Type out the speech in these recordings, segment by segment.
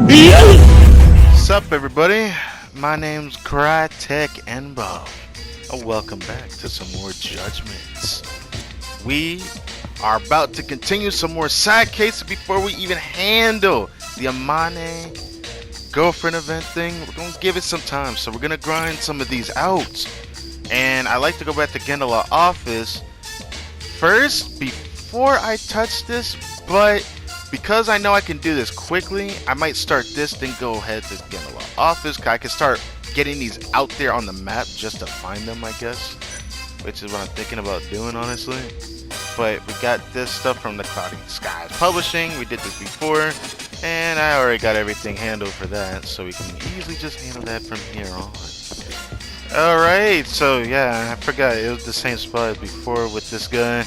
What's up, everybody? My name's Crytek Enbo. Welcome back to some more Judgments. We are about to continue some more side cases before we even handle the Amane girlfriend event thing. We're going to give it some time, so we're going to grind some of these out. And I like to go back to Gendala office first before I touch this, but because I know I can do this quickly, I might start this, then go ahead to Gendala office. I can start getting these out there on the map just to find them, I guess, which is what I'm thinking about doing, honestly. But we got this stuff from the Cloudy Skies Publishing. We did this before, and I already got everything handled for that, so we can easily just handle that from here on. Alright, so yeah, I forgot it was the same spot as before with this guy.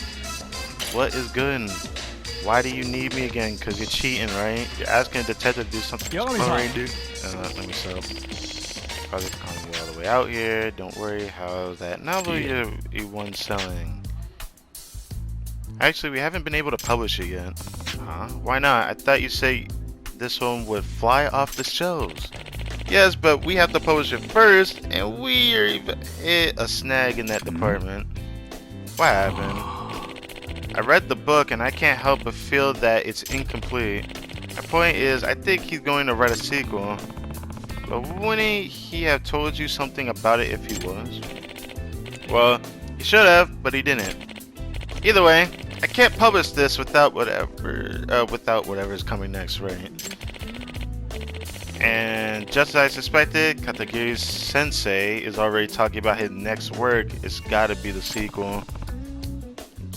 What is good? Why do you need me again? Because you're cheating, right? You're asking a detective to do something boring, dude. Let me stop. Project calling you all the way out here. Don't worry. How's that novel you won selling? Actually, we haven't been able to publish it yet. Huh? Why not? I thought you said this one would fly off the shelves. Yes, but we have to publish it first, and we are hit a snag in that department. What happened? I read the book, and I can't help but feel that it's incomplete. My point is, I think he's going to write a sequel. But wouldn't he have told you something about it if he was? Well, he should have, but he didn't. Either way, I can't publish this without whatever is coming next, right? And just as I suspected, Takayuki Sensei is already talking about his next work. It's gotta be the sequel.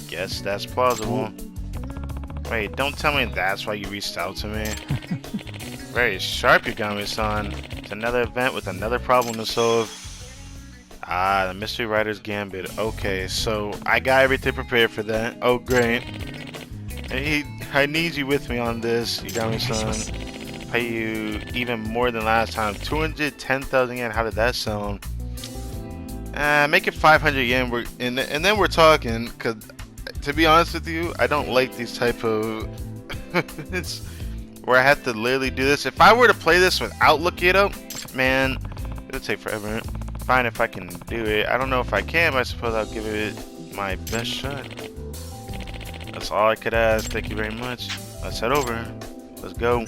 Guess that's plausible. Wait, don't tell me that's why you reached out to me. Very sharp, Yagami-san. It's another event with another problem to solve. Ah, the Mystery Writer's Gambit. Okay, so I got everything prepared for that. Oh, great. I need you with me on this, Yagami-san. Pay you even more than last time. 210,000 yen. How did that sound? Make it 500 yen. And then we're talking. Cause to be honest with you, I don't like these type of where I have to literally do this. If I were to play this without looking it up, man, it would take forever. Fine if I can do it. I don't know if I can, but I suppose I'll give it my best shot. That's all I could ask. Thank you very much. Let's head over. Let's go.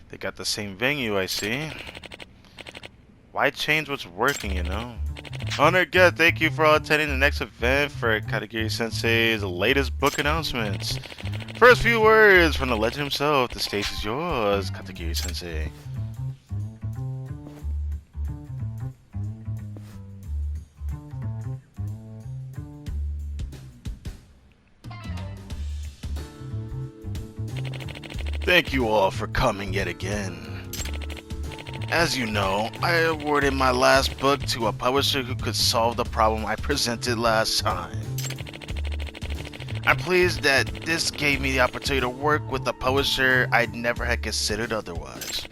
They got the same venue, I see. Why change what's working, you know? Honored guest, thank you for all attending the next event for Takayuki Sensei's latest book announcements. First few words from the legend himself. The stage is yours, Takayuki Sensei. Thank you all for coming yet again. As you know, I awarded my last book to a publisher who could solve the problem I presented last time. I'm pleased that this gave me the opportunity to work with a publisher I'd never had considered otherwise.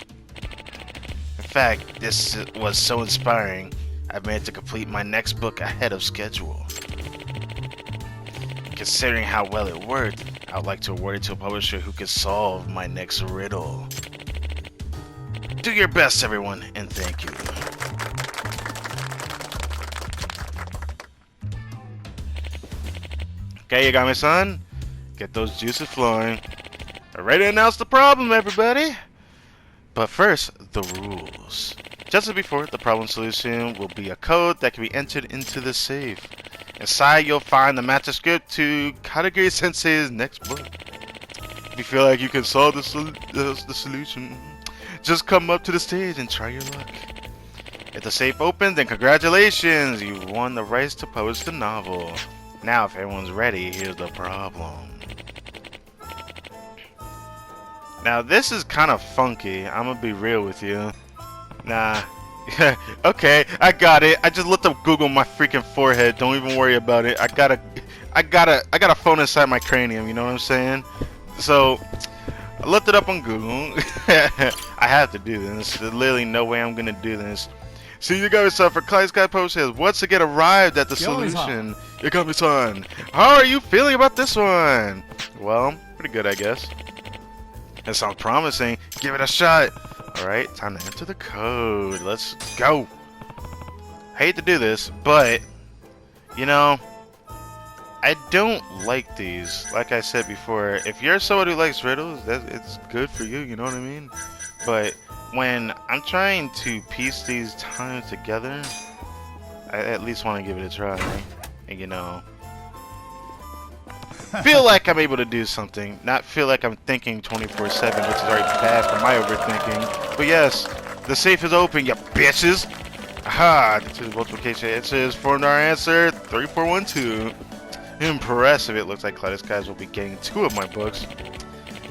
In fact, this was so inspiring, I've managed to complete my next book ahead of schedule. Considering how well it worked, I would like to award it to a publisher who could solve my next riddle. Do your best, everyone, and thank you. Okay, Yagami-san, get those juices flowing. I'm ready to announce the problem, everybody. But first, the rules. Just as before, the problem solution will be a code that can be entered into the safe. Inside, you'll find the master script to Takayuki Sensei's next book. If you feel like you can solve the solution, just come up to the stage and try your luck. If the safe opens, then congratulations! You won the rights to publish the novel. Now, if everyone's ready, here's the problem. Now, this is kind of funky. I'm gonna be real with you. Nah. Okay, I got it. I just looked up Google on my freaking forehead. Don't even worry about it. I got a phone inside my cranium. You know what I'm saying? So, I looked it up on Google. I have to do this. There's literally no way I'm gonna do this. See, Yagami-san for Clyde's Guide Post has once again arrived at the solution. Yagami-san, how are you feeling about this one? Well, pretty good, I guess. That sounds promising. Give it a shot. Alright, time to enter the code. Let's go. Hate to do this, but, you know, I don't like these. Like I said before, if you're someone who likes riddles, it's good for you, you know what I mean? But when I'm trying to piece these times together, I at least want to give it a try. And, you know, feel like I'm able to do something, not feel like I'm thinking 24/7, which is already bad for my overthinking. But yes, the safe is open, you bitches. Aha, this is multiplication. It says formed our answer 3412. Impressive. It looks like Clyde's guys will be getting 2 of my books.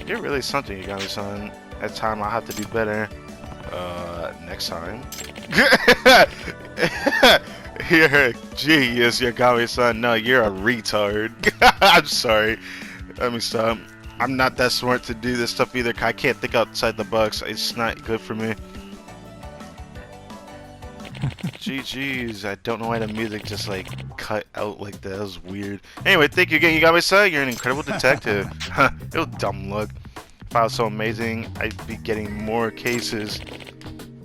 You're really something, Yagami-san. That time I'll have to do better. Next time. You're a genius, Yagami-san. No, you're a retard. I'm sorry. Let me stop. I'm not that smart to do this stuff either. I can't think outside the box. It's not good for me. GG's. I don't know why the music just like cut out like that. That was weird. Anyway, thank you again, Yagami-san. You're an incredible detective. Yo, dumb luck. If I was so amazing, I'd be getting more cases.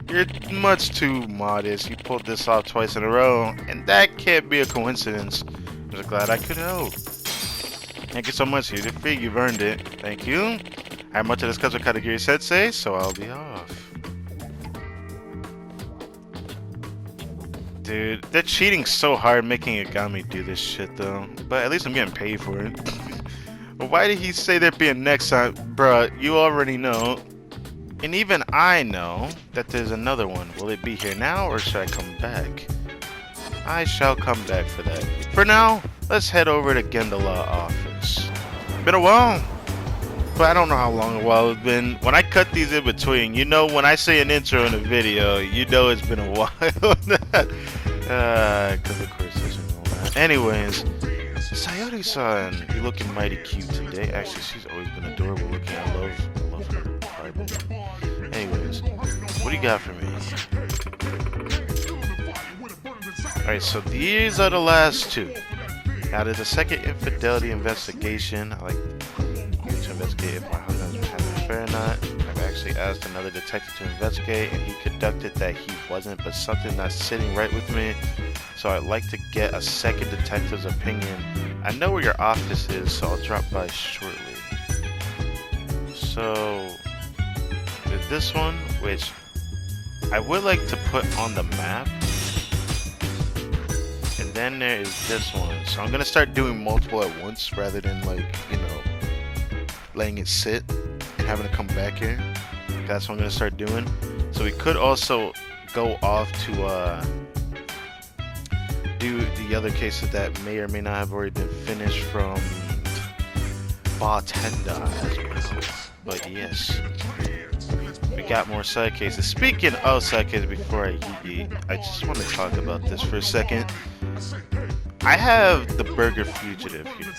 You're much too modest. You pulled this off twice in a row, and that can't be a coincidence. I'm just glad I could help. Thank you so much, you defeat. You've earned it. Thank you. I have much to discuss with Takayuki Sensei, so I'll be off. Dude, they're cheating so hard making Yagami do this shit though. But at least I'm getting paid for it. Why did he say there'd be a next time? Bruh, you already know. And even I know that there's another one. Will it be here now or should I come back? I shall come back for that. For now, let's head over to Gendala office. Been a while. But I don't know how long a while it's been. When I cut these in between, you know, when I say an intro in a video, you know it's been a while. Because of course there's no that. Anyways, Sayori-san, you're looking mighty cute today. Actually, she's always been adorable looking. I love her. Anyways, what do you got for me? Alright, so these are the last 2. Now there's a second infidelity investigation. I like to investigate if my husband has an affair or not. I've actually asked another detective to investigate and he conducted that he wasn't, but something not sitting right with me. So I'd like to get a second detective's opinion. I know where your office is, so I'll drop by shortly. So with this one, which I would like to put on the map. And then there is this one. So I'm gonna start doing multiple at once rather than like, you know, letting it sit and having to come back here. That's what I'm gonna start doing. So we could also go off to do the other cases that may or may not have already been finished from Bartender. But yes, we got more side cases. Speaking of side cases, before I just want to talk about this for a second. I have the Burger Fugitive here.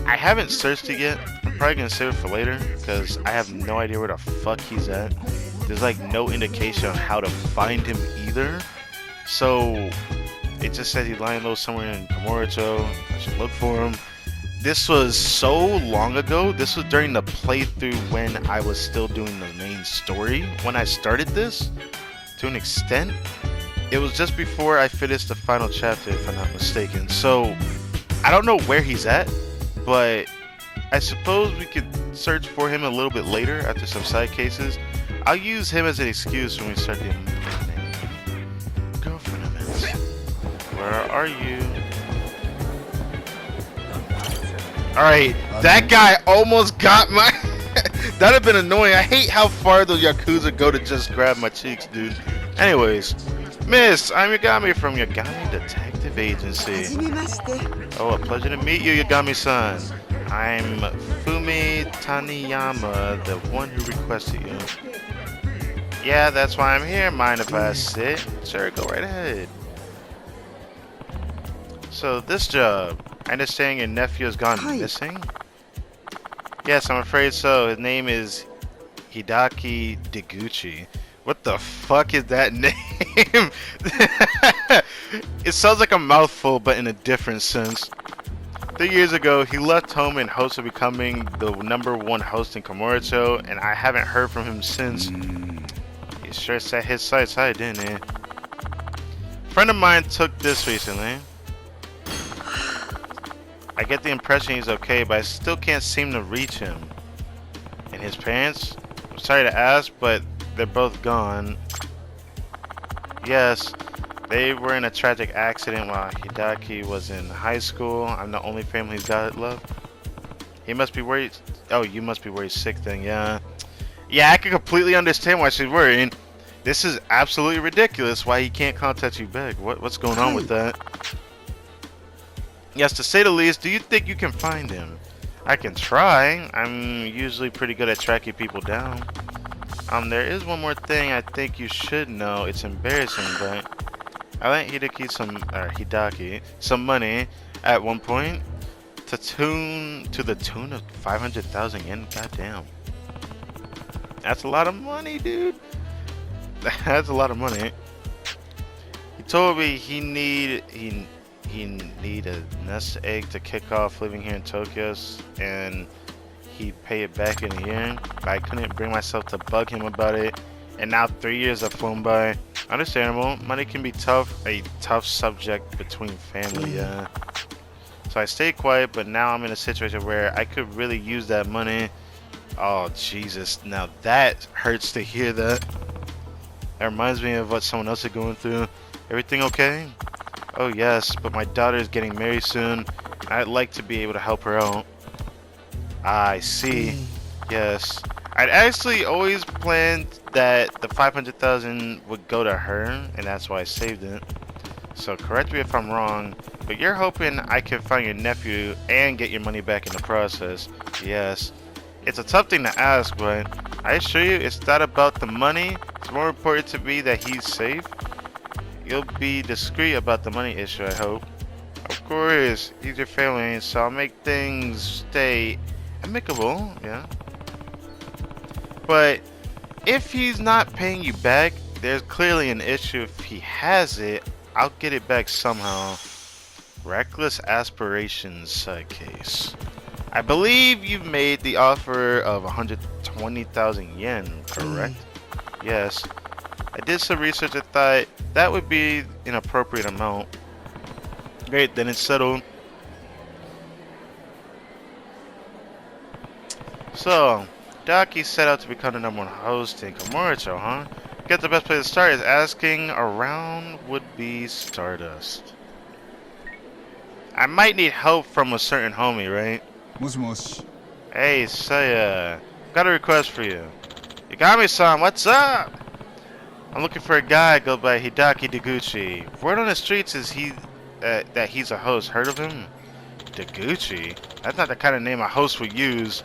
I haven't searched it yet. I'm probably gonna save it for later because I have no idea where the fuck he's at. There's like no indication on how to find him either. So it just says he's lying low somewhere in Kamurocho. I should look for him. This was so long ago. This was during the playthrough when I was still doing the main story. When I started this, to an extent, it was just before I finished the final chapter, if I'm not mistaken. So I don't know where he's at, but I suppose we could search for him a little bit later after some side cases. I'll use him as an excuse when we start the girlfriend events. Where are you? Alright, that guy almost got my... That'd have been annoying. I hate how far those Yakuza go to just grab my cheeks, dude. Anyways, Miss, I'm Yagami from Yagami Detective Agency. Oh, a pleasure to meet you, Yagami-san. I'm Fumi Taniyama, the one who requested you. Yeah, that's why I'm here. Mind if I sit? Sure, go right ahead. So, this job. I understand your nephew has gone missing? Yes, I'm afraid so. His name is Hidaki Deguchi. What the fuck is that name? name. It sounds like a mouthful, but in a different sense. 3 years ago, he left home in hopes of becoming the #1 host in Kamurocho, and I haven't heard from him since. He sure set his sights high, didn't he? A friend of mine took this recently. I get the impression he's okay, but I still can't seem to reach him. And his parents? I'm sorry to ask, but they're both gone. Yes, they were in a tragic accident while Hidaki was in high school. I'm the only family he's got left. He must be worried. Oh, you must be worried sick then, yeah. Yeah, I can completely understand why she's worried. This is absolutely ridiculous why he can't contact you back. What's going on with that? Yes, to say the least. Do you think you can find him? I can try. I'm usually pretty good at tracking people down. There is one more thing I think you should know. It's embarrassing, but I lent Hidaki some money at one point to the tune of 500,000 yen. Goddamn, that's a lot of money, dude. That's a lot of money. He told me he need a nest egg to kick off living here in Tokyo, and he'd pay it back in a year. But I couldn't bring myself to bug him about it, and now 3 years have flown by. Understandable. Money can be a tough subject between family. So I stayed quiet, but now I'm in a situation where I could really use that money. Oh Jesus! Now that hurts to hear that. That reminds me of what someone else is going through. Everything okay? Oh yes, but my daughter is getting married soon. I'd like to be able to help her out. I see. Yes. I'd actually always planned that the 500,000 would go to her, and that's why I saved it. So correct me if I'm wrong, but you're hoping I can find your nephew and get your money back in the process. Yes. It's a tough thing to ask, but I assure you it's not about the money. It's more important to me that he's safe. You'll be discreet about the money issue, I hope. Of course, he's your family, so I'll make things stay amicable, yeah. But if he's not paying you back, there's clearly an issue. If he has it, I'll get it back somehow. Reckless aspirations side case. I believe you've made the offer of 120,000 yen, correct? Yes. I did some research and thought that would be an appropriate amount. Great, then it's settled. So, Daki set out to become the #1 host in Kamurocho, huh? Guess the best place to start is asking around would-be Stardust. I might need help from a certain homie, right? Moshi. Hey, Saya. Got a request for you. Yagami-san, what's up? I'm looking for a guy go by Hidaki Deguchi. Word on the streets is that he's a host. Heard of him? Deguchi? That's not the kind of name a host would use.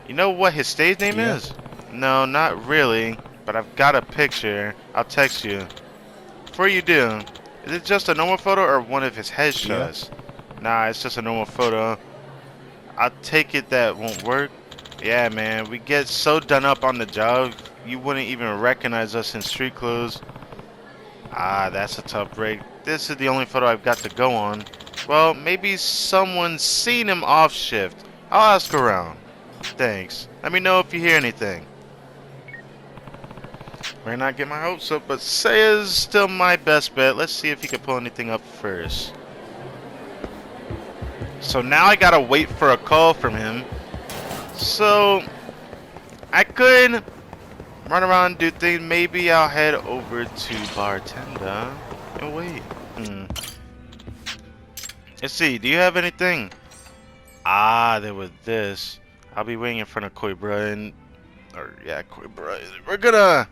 You know what his stage name is? No, not really. But I've got a picture. I'll text you. Before you do, is it just a normal photo or one of his headshots? Nah, it's just a normal photo. I'll take it that won't work. Yeah, man, we get so done up on the job, you wouldn't even recognize us in street clothes. Ah, that's a tough break. This is the only photo I've got to go on. Well, maybe someone's seen him off shift. I'll ask around. Thanks. Let me know if you hear anything. May not get my hopes up, but Saya's still my best bet. Let's see if he can pull anything up first. So now I gotta wait for a call from him. So I could run around and do things. Maybe I'll head over to Bartender and wait. Let's see. Do you have anything? Ah, there was this. I'll be waiting in front of Koibra Koibra. We're gonna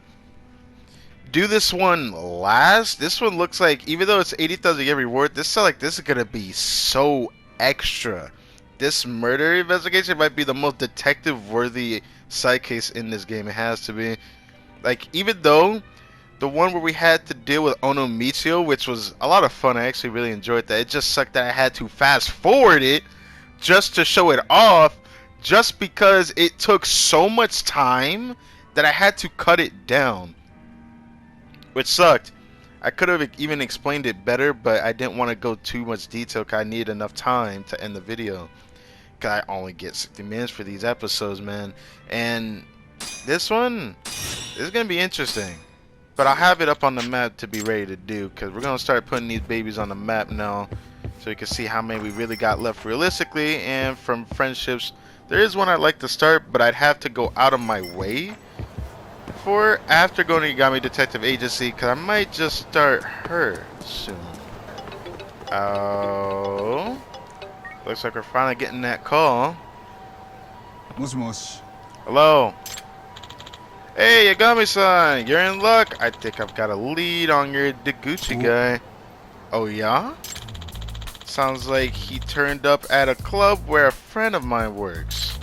do this one last. This one looks like, even though it's 80,000 yen reward, this sounds like this is gonna be so extra. This murder investigation might be the most detective-worthy side case in this game. It has to be. Like, even though the one where we had to deal with Ono Michio, which was a lot of fun, I actually really enjoyed that. It just sucked that I had to fast forward it just to show it off, just because it took so much time that I had to cut it down, which sucked. I could have even explained it better, but I didn't want to go too much detail because I need enough time to end the video. Because I only get 60 minutes for these episodes, man. And this one is going to be interesting. But I'll have it up on the map to be ready to do, because we're going to start putting these babies on the map now, so you can see how many we really got left realistically. And from friendships, there is one I'd like to start, but I'd have to go out of my way for after going to Yagami Detective Agency, because I might just start her soon. Oh, looks like we're finally getting that call. Hello. Hey, Yagami-san, you're in luck. I think I've got a lead on your Deguchi guy. Oh yeah? Sounds like he turned up at a club where a friend of mine works.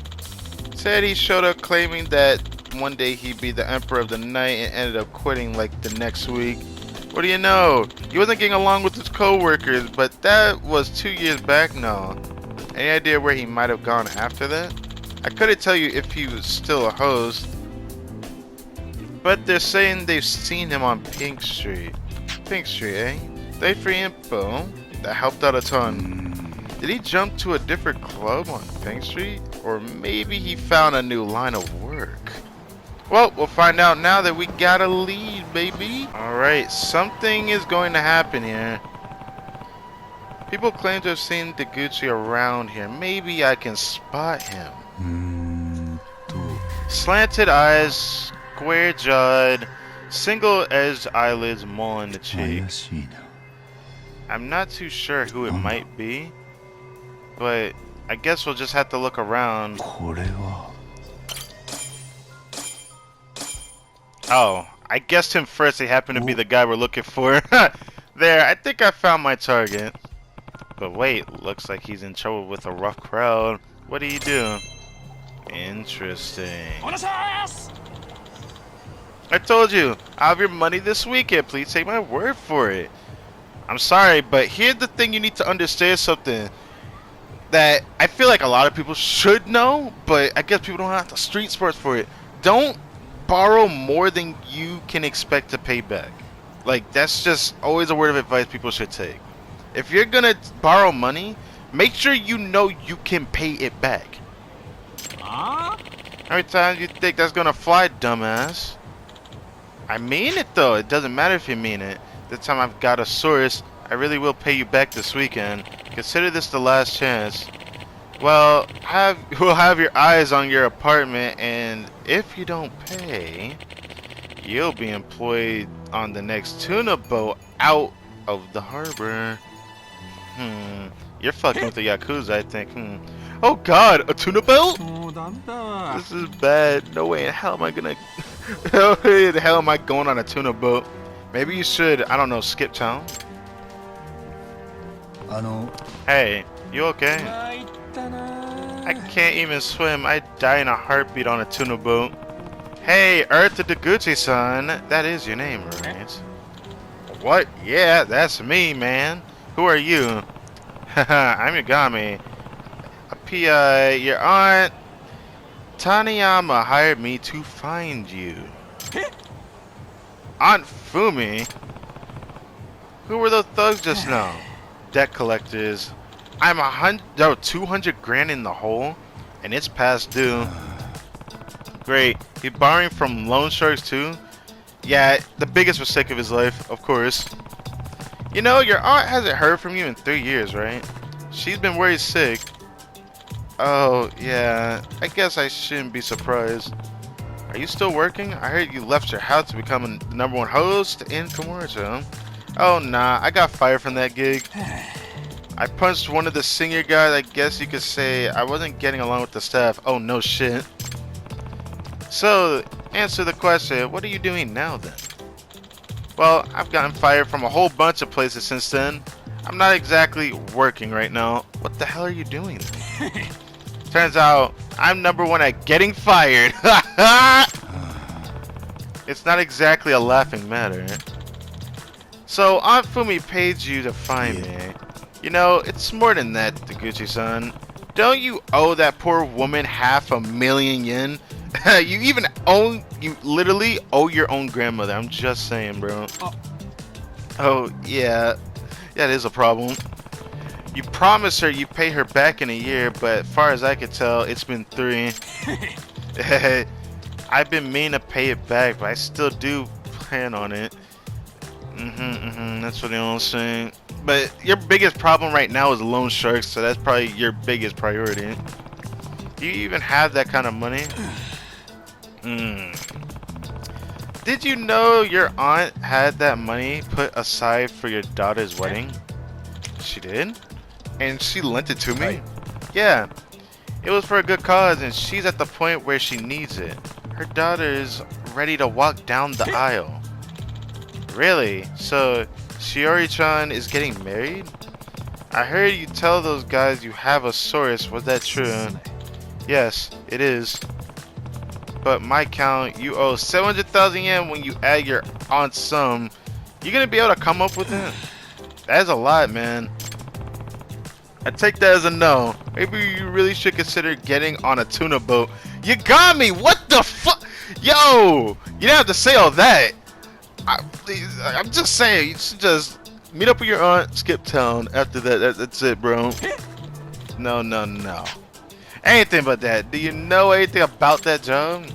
Said he showed up claiming that one day he'd be the emperor of the night and ended up quitting like the next week. What do you know? He wasn't getting along with his co-workers, but that was 2 years back now. Any idea where he might have gone after that? I couldn't tell you if he was still a host, but they're saying they've seen him on Pink Street. Pink Street, eh? Thanks for info. That helped out a ton. Did he jump to a different club on Pink Street? Or maybe he found a new line of work? Well, we'll find out now that we got a lead, baby. Alright, something is going to happen here. People claim to have seen Deguchi around here. Maybe I can spot him. Slanted eyes, square-jawed, single-edged eyelids mulling the cheek. I'm not too sure who it might be, but I guess we'll just have to look around. Oh, I guessed him first. He happened to be the guy we're looking for. There, I think I found my target. But wait, looks like he's in trouble with a rough crowd. What do you do? Interesting. I told you, I'll have your money this weekend. Please take my word for it. I'm sorry, but here's the thing: you need to understand something that I feel like a lot of people should know, but I guess people don't have the street smarts for it. Don't borrow more than you can expect to pay back. Like, that's just always a word of advice people should take. If you're gonna borrow money, make sure you know you can pay it back. How many times you think that's gonna fly, dumbass? I mean it though. It doesn't matter if you mean it. This time I've got a source. I really will pay you back this weekend. Consider this the last chance. Well, we'll have your eyes on your apartment, and if you don't pay, you'll be employed on the next tuna boat out of the harbor. You're fucking with the Yakuza, I think. Oh god, a tuna boat? This is bad. No way in hell am I gonna... No way in hell am I going on a tuna boat? Maybe you should, I don't know, skip town? Hey, you okay? I can't even swim. I'd die in a heartbeat on a tuna boat. Hey, Earth the Deguchi-san. That is your name, right? What? Yeah, that's me, man. Who are you? Haha, I'm Yagami. A PI, your aunt Taniyama hired me to find you. Aunt Fumi? Who were those thugs just now? Debt collectors. I'm 200 grand in the hole, and it's past due. Great. He's borrowing from loan sharks too? Yeah, the biggest mistake of his life, of course. You know, your aunt hasn't heard from you in 3 years, right? She's been worried sick. Oh, yeah. I guess I shouldn't be surprised. Are you still working? I heard you left your house to become the #1 host in Kamurocho. Oh, nah. I got fired from that gig. I punched one of the senior guys. I guess you could say I wasn't getting along with the staff. Oh, no shit. So, answer the question. What are you doing now, then? Well, I've gotten fired from a whole bunch of places since then. I'm not exactly working right now. What the hell are you doing then? Turns out, I'm #1 at getting fired. It's not exactly a laughing matter. So, Aunt Fumi paid you to find me. You know, it's more than that, Deguchi-san. Don't you owe that poor woman 500,000 yen? You literally owe your own grandmother. I'm just saying, bro. Oh, yeah. Yeah, it is a problem. You promised her you pay her back in a year, but as far as I could tell, it's been 3. I've been meaning to pay it back, but I still do plan on it. That's what I'm saying. But your biggest problem right now is loan sharks, so that's probably your biggest priority. Do you even have that kind of money? Did you know your aunt had that money put aside for your daughter's wedding? She did? And she lent it to me? Right. Yeah. It was for a good cause, and she's at the point where she needs it. Her daughter's ready to walk down the aisle. Really? So, Shiori-chan is getting married? I heard you tell those guys you have a source. Was that true? Yes, it is. But my count, you owe 700,000 yen when you add your aunt's sum. You gonna be able to come up with it? That's a lot, man. I take that as a no. Maybe you really should consider getting on a tuna boat. Yagami, what the fuck? Yo, you didn't have to say all that. I'm just saying, you should just meet up with your aunt, skip town. After that, that's it, bro. No. Anything but that. Do you know anything about that job?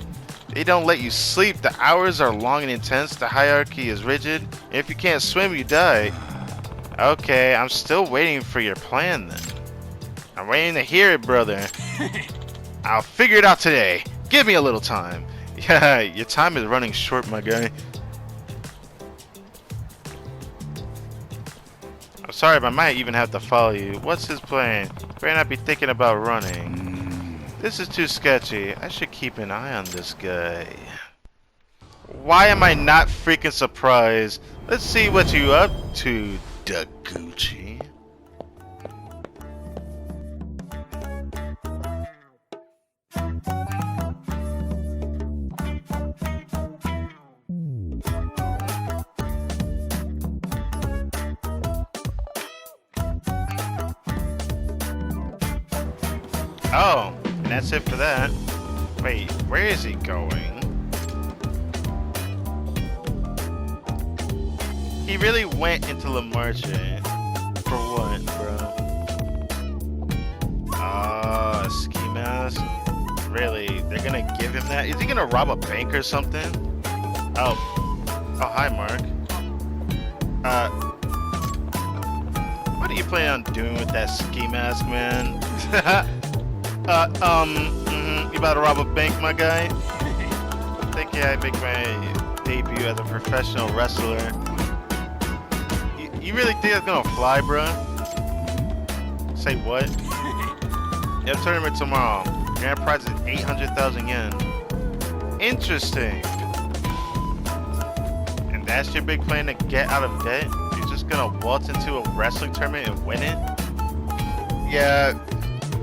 They don't let you sleep. The hours are long and intense. The hierarchy is rigid. If you can't swim, you die. Okay, I'm still waiting for your plan then. I'm waiting to hear it, brother. I'll figure it out today. Give me a little time. Yeah, your time is running short, my guy. I'm sorry, but I might even have to follow you. What's his plan? Better not be thinking about running. This is too sketchy. I should keep an eye on this guy. Why am I not freaking surprised? Let's see what you up to, Daguchi. Oh, and that's it for that. Wait, where is he going? He really went into La Marche. For what, bro? Ah, ski mask? Really? They're gonna give him that? Is he gonna rob a bank or something? Oh, hi, Mark. What are you planning on doing with that ski mask, man? You about to rob a bank, my guy? I think I make my debut as a professional wrestler. You really think that's gonna fly, bro? Say what? Yeah, tournament tomorrow. Grand prize is 800,000 yen. Interesting. And that's your big plan to get out of debt? You're just gonna waltz into a wrestling tournament and win it? Yeah.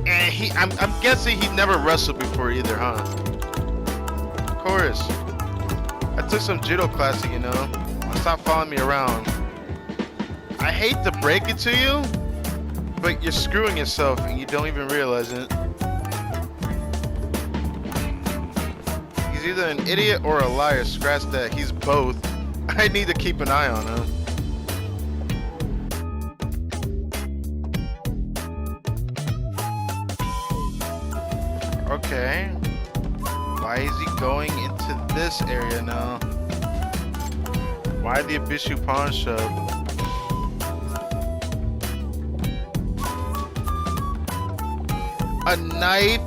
And I'm guessing he never wrestled before either, huh? Of course. I took some judo classes, you know. Stop following me around. I hate to break it to you, but you're screwing yourself and you don't even realize it. He's either an idiot or a liar. Scratch that. He's both. I need to keep an eye on him. Okay. Why is he going into this area now? Why the Abishu pawn shop? A knife?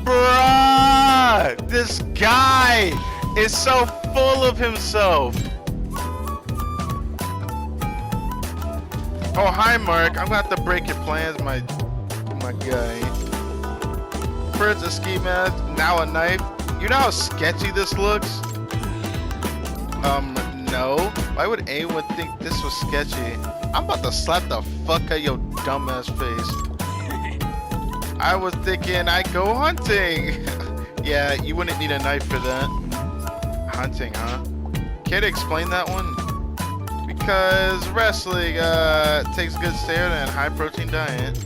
Bruh! This guy is so full of himself. Oh, hi, Mark. I'm gonna have to break your plans, my guy. First a ski mask, now a knife. You know how sketchy this looks? No. Why would anyone think this was sketchy? I'm about to slap the fuck out of your dumbass face. I was thinking I'd go hunting. Yeah, you wouldn't need a knife for that. Hunting, huh? Care to explain that one? Because wrestling takes good steroid and high protein diet.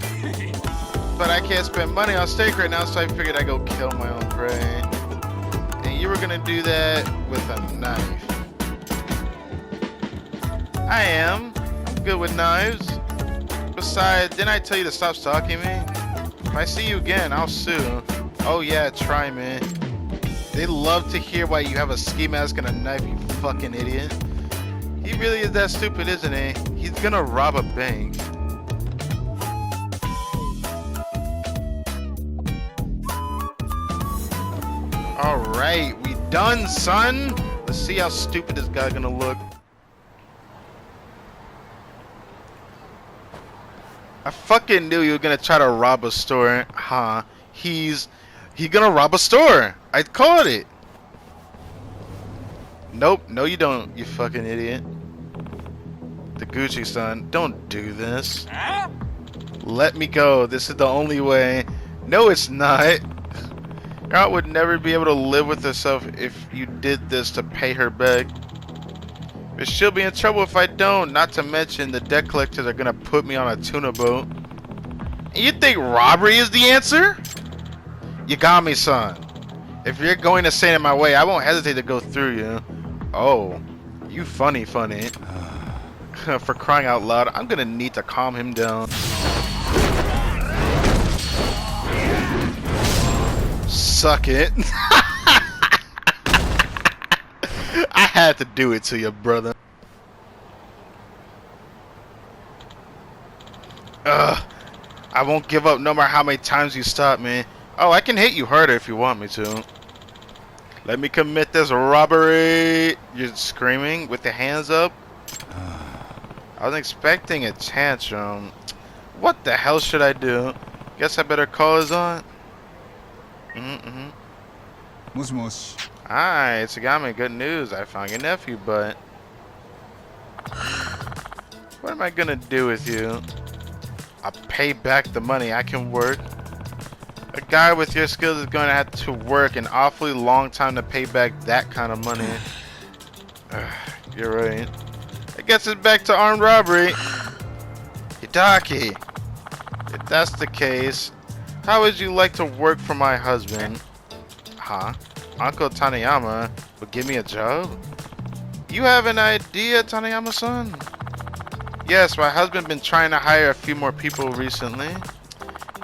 But I can't spend money on steak right now, so I figured I'd go kill my own prey. And you were gonna do that with a knife. I am. I'm good with knives. Besides, didn't I tell you to stop stalking me? If I see you again, I'll sue. Oh yeah, try me. They love to hear why you have a ski mask and a knife, you fucking idiot. He really is that stupid, isn't he? He's gonna rob a bank. Alright, we done, son! Let's see how stupid this guy's gonna look. I fucking knew you were gonna try to rob a store, huh? He's gonna rob a store! I called it! Nope, no you don't, you fucking idiot. The Gucci son, don't do this. Let me go, this is the only way. No it's not. Your aunt would never be able to live with herself if you did this to pay her back. But she'll be in trouble if I don't, not to mention the debt collectors are gonna put me on a tuna boat. And you think robbery is the answer? Yagami son, if you're going to stand in my way, I won't hesitate to go through you. Oh, you funny. For crying out loud, I'm gonna need to calm him down. Suck it. I had to do it to you, brother. I won't give up no matter how many times you stop me. Oh, I can hit you harder if you want me to. Let me commit this robbery. You're screaming with the hands up? I was expecting a tantrum. What the hell should I do? Guess I better call his aunt. Moshi moshi. Hi, it's Yagami. Good news. I found your nephew, but what am I gonna do with you? I'll pay back the money. I can work. A guy with your skills is gonna have to work an awfully long time to pay back that kind of money. You're right. I guess it's back to armed robbery. Hidaki, if that's the case, how would you like to work for my husband? Huh? Uncle Tanayama would give me a job? You have an idea, Tanayama-san? Yes, my husband been trying to hire a few more people recently.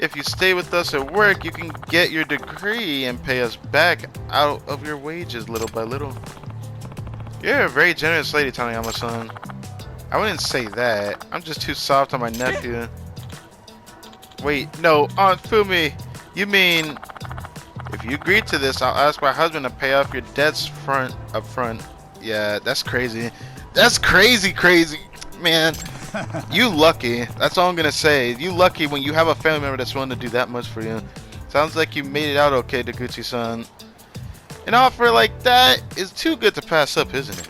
If you stay with us at work, you can get your degree and pay us back out of your wages little by little. You're a very generous lady, Tanayama-san. I wouldn't say that. I'm just too soft on my nephew. Wait, no, Aunt Fumi. You mean, if you agree to this, I'll ask my husband to pay off your debts up front. Yeah, that's crazy. That's crazy, man. You lucky. That's all I'm gonna say. You lucky when you have a family member that's willing to do that much for you. Sounds like you made it out okay, Deguchi-san. An offer like that is too good to pass up, isn't it?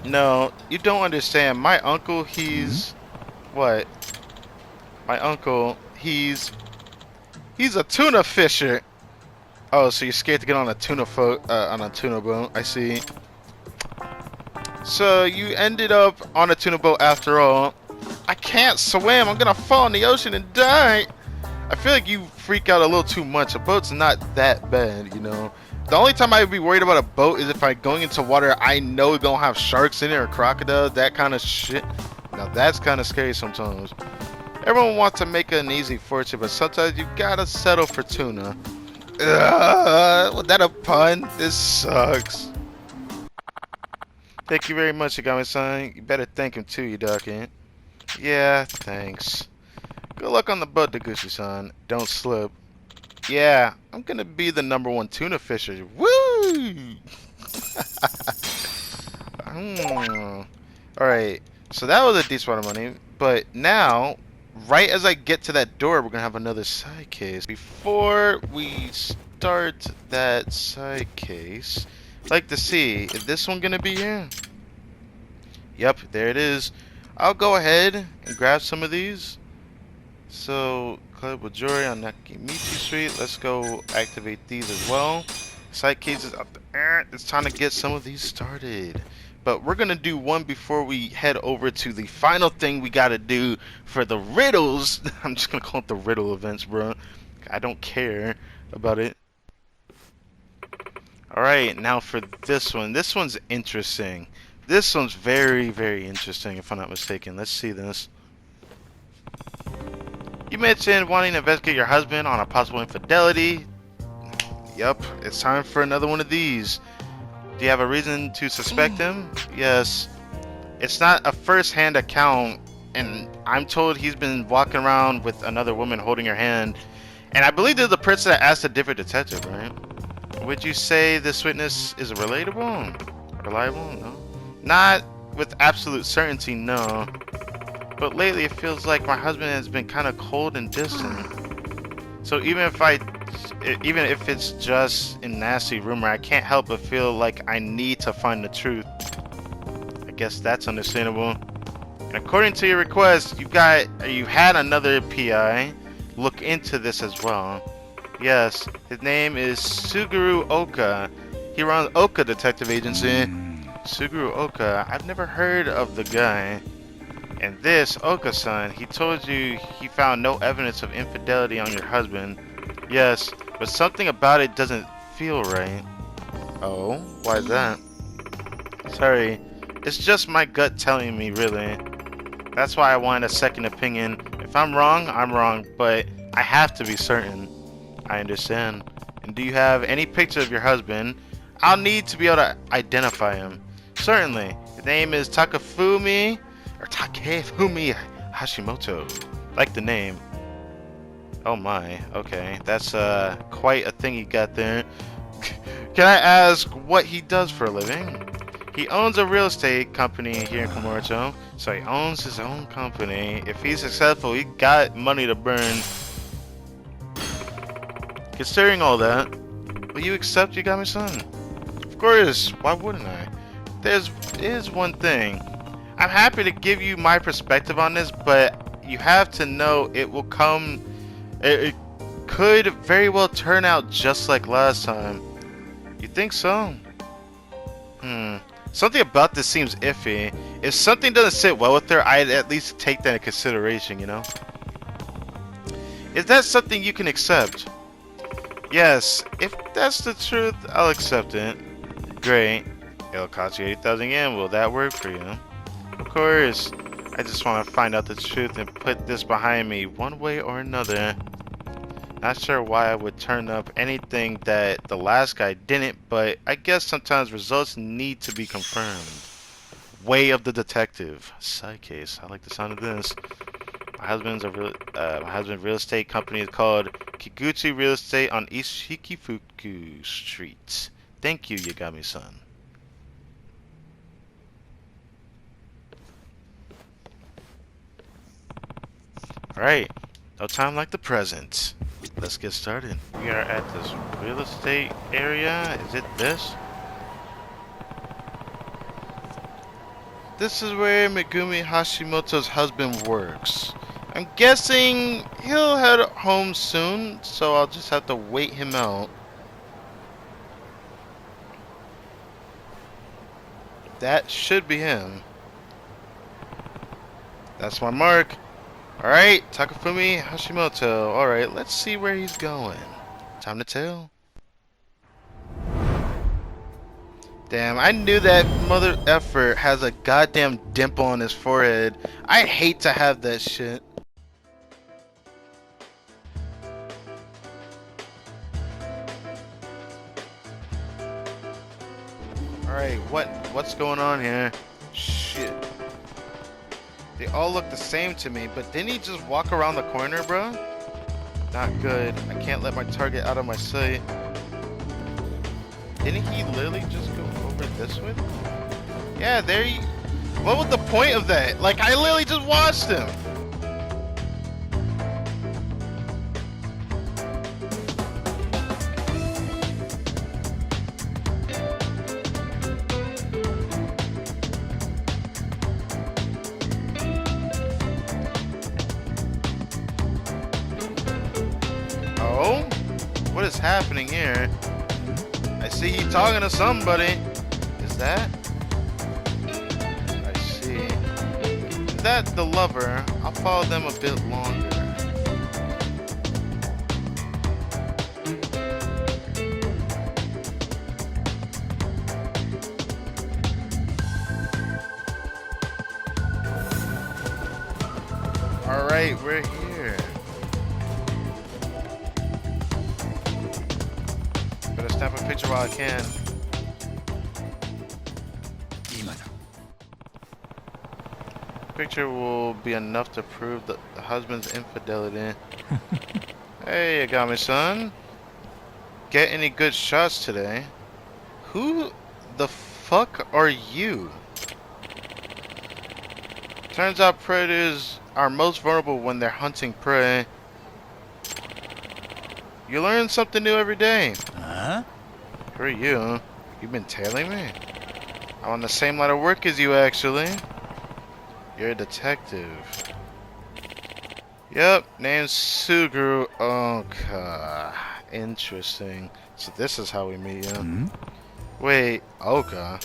No, you don't understand. My uncle, he's... What? My uncle, he's a tuna fisher. Oh, so you're scared to get on a tuna boat. I see. So you ended up on a tuna boat after all. I can't swim. I'm gonna fall in the ocean and die. I feel like you freak out a little too much. A boat's not that bad, you know. The only time I'd be worried about a boat is if I'm going into water I know it's gonna have sharks in it or crocodiles, that kind of shit. Now that's kind of scary sometimes. Everyone wants to make an easy fortune, but sometimes you gotta settle for tuna. Was that a pun? This sucks. Thank you very much, Yagami-san. You better thank him too, Yudaki. Yeah, thanks. Good luck on the boat, Deguchi-san. Don't slip. Yeah, I'm gonna be the #1 tuna fisher. Woo! Alright, so that was a decent amount of money. But now, right as I get to that door, we're gonna have another side case. Before we start that side case, I'd like to see, is this one gonna be here? Yep, there it is. I'll go ahead and grab some of these. So, Club with Jory on Nakimichi Street. Let's go activate these as well. Side cases up there. It's time to get some of these started. But we're gonna do one before we head over to the final thing we gotta do for the riddles. I'm just gonna call it the riddle events, bro. I don't care about it. Alright, now for this one. This one's interesting. This one's very, very interesting, if I'm not mistaken. Let's see this. You mentioned wanting to investigate your husband on a possible infidelity. Yup, it's time for another one of these. Do you have a reason to suspect him? Yes. It's not a first-hand account, and I'm told he's been walking around with another woman holding her hand. And I believe there's a person that asked a different detective, right? Would you say this witness is relatable? Reliable? No. Not with absolute certainty, no. But lately it feels like my husband has been kind of cold and distant. So even if it's just a nasty rumor, I can't help but feel like I need to find the truth. I guess that's understandable. And according to your request, you had another PI look into this as well. Yes, his name is Suguru Oka. He runs Oka Detective Agency. Suguru Oka, I've never heard of the guy. And this Oka-san, he told you he found no evidence of infidelity on your husband. Yes, but something about it doesn't feel right. Oh, why is that? Sorry, it's just my gut telling me, really. That's why I wanted a second opinion. If I'm wrong, but I have to be certain. I understand. And do you have any picture of your husband? I'll need to be able to identify him. Certainly. His name is Takefumi Hashimoto. Like the name. Oh my, okay. That's quite a thing you got there. Can I ask what he does for a living? He owns a real estate company here in Kamurocho, so he owns his own company. If he's successful, he got money to burn. Considering all that, will you accept Yagami-san? Of course, why wouldn't I? There is one thing. I'm happy to give you my perspective on this, but you have to know it could very well turn out just like last time. You think so? Something about this seems iffy. If something doesn't sit well with her, I'd at least take that into consideration, you know? Is that something you can accept? Yes, if that's the truth, I'll accept it. Great. It'll cost you 8,000 yen. Will that work for you? Of course. I just want to find out the truth and put this behind me one way or another. Not sure why I would turn up anything that the last guy didn't, but I guess sometimes results need to be confirmed. Way of the detective. Side case. I like the sound of this. My husband's real estate company is called Kiguchi Real Estate on East Shikifuku Street. Thank you, Yagami-san. Alright, no time like the present. Let's get started. We are at this real estate area. Is it this? This is where Megumi Hashimoto's husband works. I'm guessing he'll head home soon, so I'll just have to wait him out. That should be him. That's my mark. Alright, Takefumi Hashimoto. Alright, let's see where he's going. Time to tell. Damn, I knew that mother effer has a goddamn dimple on his forehead. I hate to have that shit. Alright, what's going on here? Shit. They all look the same to me, but didn't he just walk around the corner, bro? Not good. I can't let my target out of my sight. Didn't he literally just go over this way? Yeah, there he... What was the point of that? Like, I literally just watched him. Oh? What is happening here? I see he talking to somebody. Is that? I see. Is that the lover? I'll follow them a bit longer. right, we're here. Better snap a picture while I can. Picture will be enough to prove the husband's infidelity. Hey, Yagami-san. Get any good shots today? Who the fuck are you? Turns out predators are most vulnerable when they're hunting prey. You learn something new every day. Huh? Who are you? You've been tailing me? I'm on the same line of work as you, actually. You're a detective. Yep, name's Suguru. Okay. Interesting. So this is how we meet you. Wait, Oka?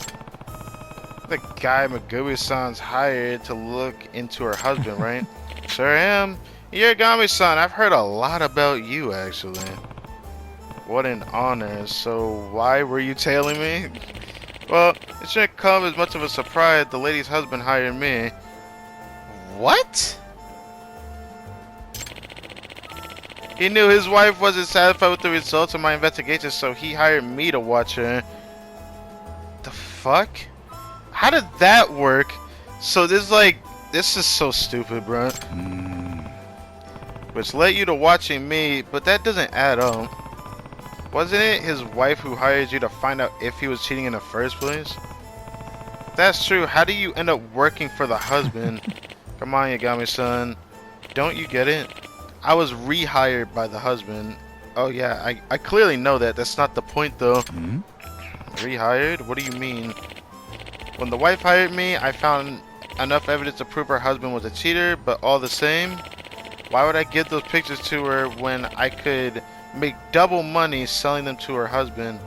The guy Megumi-san's hired to look into her husband, right? Sure am. Yagami-san, I've heard a lot about you, actually. What an honor. So why were you tailing me? Well, it shouldn't come as much of a surprise the lady's husband hired me. What? He knew his wife wasn't satisfied with the results of my investigation, so he hired me to watch her. The fuck? How did that work? So this is so stupid, bro. Which led you to watching me, but that doesn't add up. Wasn't it his wife who hired you to find out if he was cheating in the first place? If that's true, how do you end up working for the husband? Come on, Yagami-san. Don't you get it? I was rehired by the husband. Oh yeah, I clearly know that. That's not the point though. Rehired? What do you mean? When the wife hired me, I found enough evidence to prove her husband was a cheater, but all the same, why would I give those pictures to her when I could make double money selling them to her husband?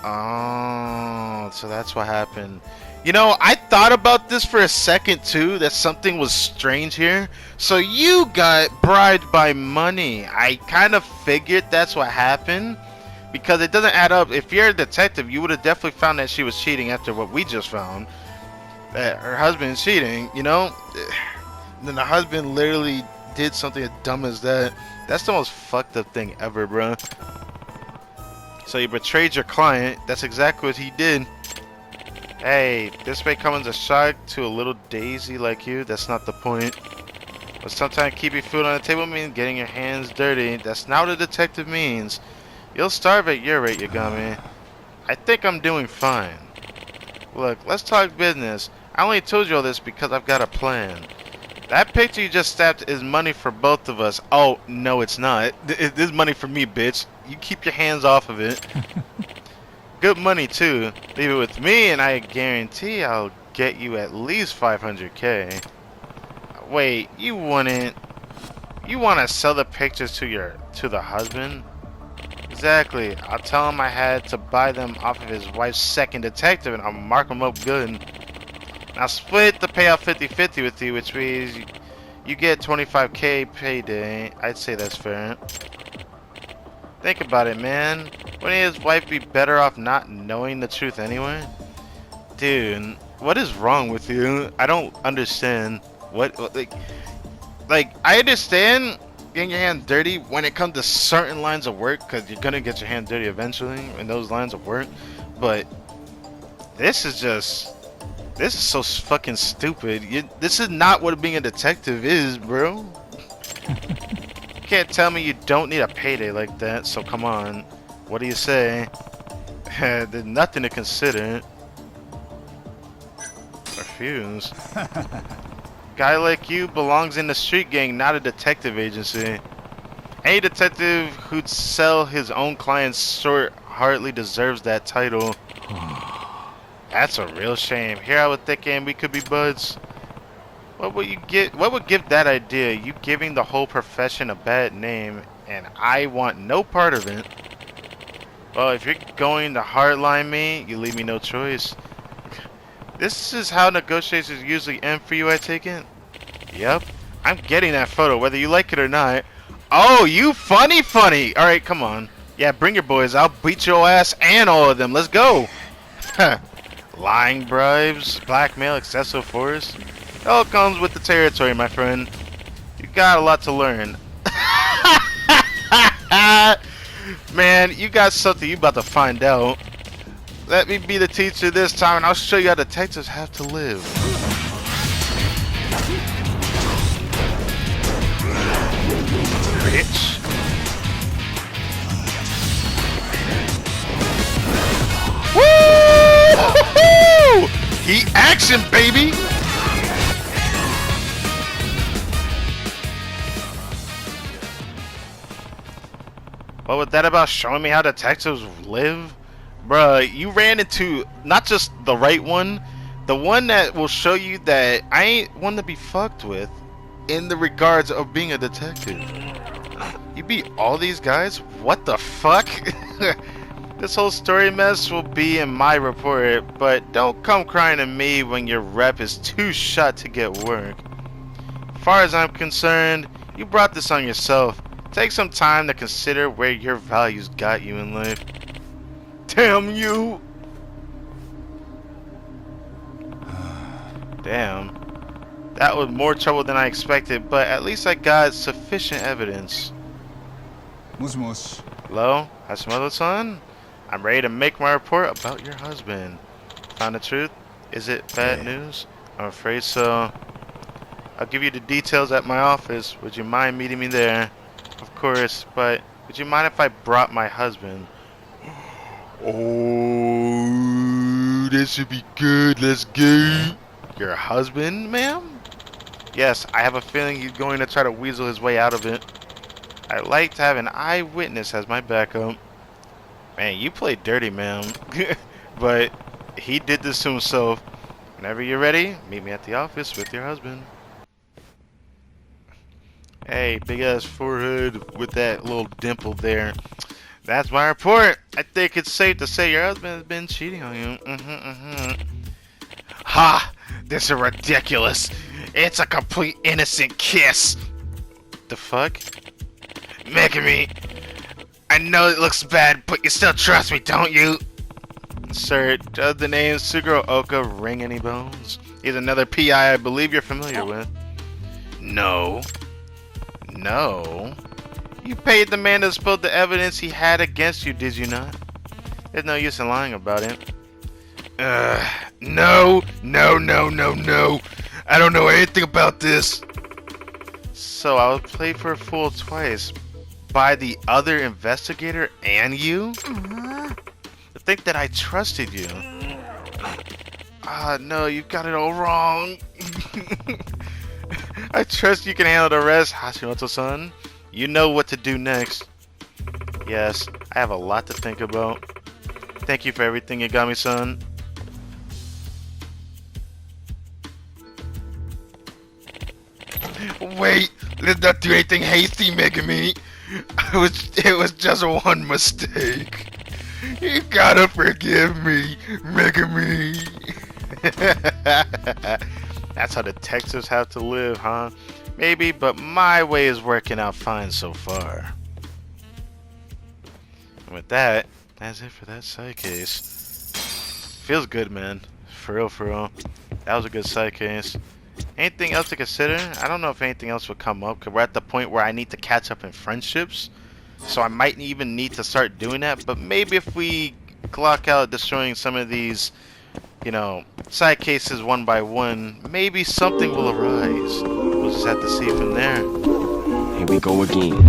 Oh, so that's what happened. You know, I thought about this for a second too, that something was strange here. So you got bribed by money. I kind of figured that's what happened, because it doesn't add up. If you're a detective, you would have definitely found that she was cheating after what we just found. That her husband is cheating, you know? And then the husband literally did something as dumb as that. That's the most fucked up thing ever, bro. So you betrayed your client. That's exactly what he did. Hey, this may come as a shock to a little daisy like you. That's not the point. But sometimes keeping food on the table means getting your hands dirty. That's not what a detective means. You'll starve at your rate, Yagami. I think I'm doing fine. Look, let's talk business. I only told you all this because I've got a plan. That picture you just snapped is money for both of us. Oh, no it's not. This is money for me, bitch. You keep your hands off of it. Good money too. Leave it with me and I guarantee I'll get you at least 500k. Wait, you want to sell the pictures to the husband? Exactly. I'll tell him I had to buy them off of his wife's second detective and I'll mark him up good. I'll split the payout 50-50 with you, which means you get 25k payday. I'd say that's fair. Think about it, man. Wouldn't his wife be better off not knowing the truth anyway? Dude, what is wrong with you? I don't understand. What like I understand getting your hands dirty when it comes to certain lines of work, because you're gonna get your hands dirty eventually in those lines of work, but this is so fucking stupid. This is not what being a detective is, bro. You can't tell me you don't need a payday like that, so come on. What do you say? There's nothing to consider. Refuse. Guy like you belongs in the street gang, not a detective agency. Any detective who'd sell his own clients short hardly deserves that title. That's a real shame. Here I would thinking we could be buds. What would give that idea? You giving the whole profession a bad name, and I want no part of it. Well, if you're going to hardline me, you leave me no choice. This is how negotiations usually end for you, I take it? Yep. I'm getting that photo, whether you like it or not. Oh, you funny. Alright, come on. Yeah, bring your boys. I'll beat your ass and all of them. Let's go. Lying bribes, blackmail, excessive force. It all comes with the territory, my friend. You got a lot to learn. Man, you got something you about to find out. Let me be the teacher this time and I'll show you how detectives have to live. Bitch. Woo! Heat action, baby! What was that about showing me how detectives live? Bruh, you ran into not just the right one, the one that will show you that I ain't one to be fucked with in the regards of being a detective. You beat all these guys? What the fuck? This whole story mess will be in my report, but don't come crying to me when your rep is too shot to get work. As far as I'm concerned, you brought this on yourself. Take some time to consider where your values got you in life. Damn you! Damn. That was more trouble than I expected, but at least I got sufficient evidence. もしもし Hello? Hashimoto-san? I'm ready to make my report about your husband. Found the truth? Is it bad news? I'm afraid so. I'll give you the details at my office. Would you mind meeting me there? Of course, but would you mind if I brought my husband? Oh, this should be good. Let's go. Your husband, ma'am? Yes, I have a feeling he's going to try to weasel his way out of it. I'd like to have an eyewitness as my backup. Man, you played dirty, ma'am. But he did this to himself. Whenever you're ready, meet me at the office with your husband. Hey, big ass forehead with that little dimple there. That's my report. I think it's safe to say your husband has been cheating on you. Ha! This is ridiculous. It's a complete innocent kiss. The fuck? Megami, I know it looks bad, but you still trust me, don't you? Sir, does the name Suguro Oka ring any bones? He's another PI I believe you're familiar with. No. No? You paid the man that spilled the evidence he had against you, did you not? There's no use in lying about it. No. I don't know anything about this. So I was played for a fool twice. By the other investigator and you? To think that I trusted you. No, you got it all wrong. I trust you can handle the rest, Hashimoto-san. You know what to do next. Yes, I have a lot to think about. Thank you for everything, Yagami-san. Wait, let's not do anything hasty, Megami. It was just one mistake. You gotta forgive me, Megami. That's how detectives have to live, huh? Maybe, but my way is working out fine so far. And with that, that's it for that side case. Feels good, man. For real, for real. That was a good side case. Anything else to consider? I don't know if anything else will come up, because we're at the point where I need to catch up in friendships. So I might even need to start doing that, but maybe if we clock out destroying some of these, you know, side cases one by one, maybe something will arise. We'll just have to see from there. Here we go again.